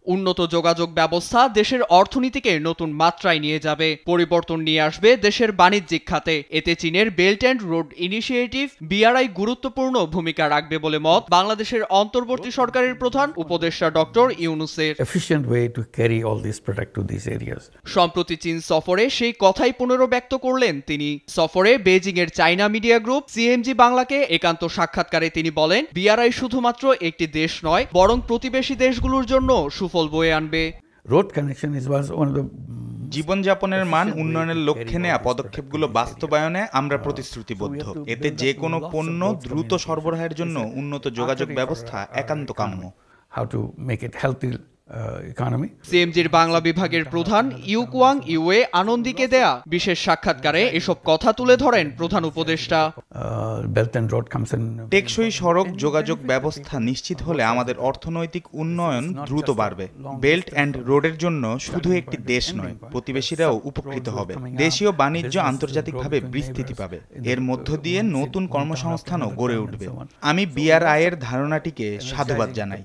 উন্নত যোগাযোগ ব্যবস্থা দেশের অর্থনীতিকে নতুন মাত্রায় নিয়ে যাবে, পরিবর্তন নিয়ে আসবে দেশের বাণিজ্যিক খাতে। এতে চীনের belt and road initiative BRI গুরুত্বপূর্ণ ভূমিকা রাখবে বলে মত বাংলাদেশের অন্তর্বর্তী সরকারের প্রধান উপদেষ্টা ডক্টর ইউনূসের। সম্প্রতি চীন সফরে সেই কথাই পুনরাবৃত্ত করলেন তিনি। সফরে বেজিং এর চায়না মিডিয়া গ্রুপ CMG বাংলাকে একান্ত সাক্ষাৎকারে তিনি বলেন, BRI শুধুমাত্র একটি দেশ নয়, বরং প্রতিবেশী দেশগুলোর জন্য সুফল বয়ে আনবে। জীবনযাপনের মান উন্নয়নের লক্ষ্যে নেওয়া পদক্ষেপগুলো বাস্তবায়নে আমরা প্রতিশ্রুতিবদ্ধ। এতে যে কোনো পণ্য দ্রুত সরবরাহের জন্য উন্নত যোগাযোগ ব্যবস্থা একান্ত কাম্য। CMG'র বাংলা বিভাগের প্রধান ইউ কুয়াং ইউয়ে আনন্দীকে দেয়া বিশেষ সাক্ষাৎকারে এসব কথা তুলে ধরেন প্রধান উপদেষ্টা। টেকসই সড়ক যোগাযোগ ব্যবস্থা নিশ্চিত হলে আমাদের অর্থনৈতিক উন্নয়ন দ্রুত বাড়বে। বেল্ট অ্যান্ড রোডের জন্য শুধু একটি দেশ নয়, প্রতিবেশীরাও উপকৃত হবে। দেশীয় বাণিজ্য আন্তর্জাতিকভাবে বিস্তৃতি পাবে। এর মধ্য দিয়ে নতুন কর্মসংস্থানও গড়ে উঠবে। আমি BRI এর ধারণাটিকে সাধুবাদ জানাই।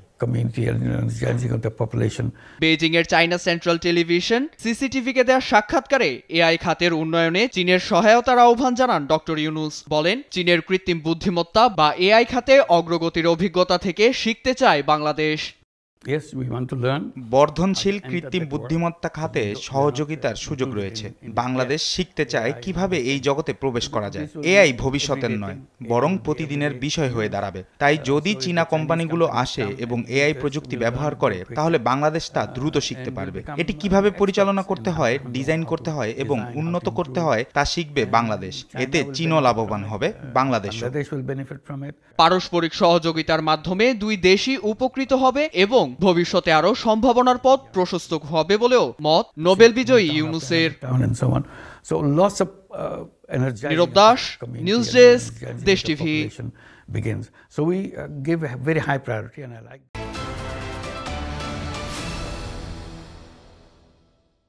বেজিং এর চায়না সেন্ট্রাল টেলিভিশন CCTV-কে দেওয়া সাক্ষাৎকারে AI খাতের উন্নয়নে চীনের সহায়তার আহ্বান জানান ডক্টর ইউনূস। বলেন, চীনের কৃত্রিম বুদ্ধিমত্তা বা AI খাতে অগ্রগতির অভিজ্ঞতা থেকে শিখতে চায় বাংলাদেশ। বর্ধনশীল কৃত্রিম বুদ্ধিমত্তা খাতে সহযোগিতার সুযোগ রয়েছে। বাংলাদেশ শিখতে চায় কিভাবে এই জগতে প্রবেশ করা যায়। AI ভবিষ্যতের নয়, বরং প্রতিদিনের বিষয় হয়ে দাঁড়াবে। তাই যদি চীনা কোম্পানিগুলো আসে এবং AI প্রযুক্তি ব্যবহার করে, তাহলে বাংলাদেশ তা দ্রুত শিখতে পারবে। এটি কিভাবে পরিচালনা করতে হয়, ডিজাইন করতে হয় এবং উন্নত করতে হয় তা শিখবে বাংলাদেশ। এতে চীনও লাভবান হবে, বাংলাদেশ। পারস্পরিক সহযোগিতার মাধ্যমে দুই দেশই উপকৃত হবে এবং ভবিষ্যতে আরো সম্ভাবনার পথ প্রশস্ত হবে বলেও মত নোবেল বিজয়ী ইউনূসের। নীরব দাস, নিউজ ডেস্ক, দেশ টিভি।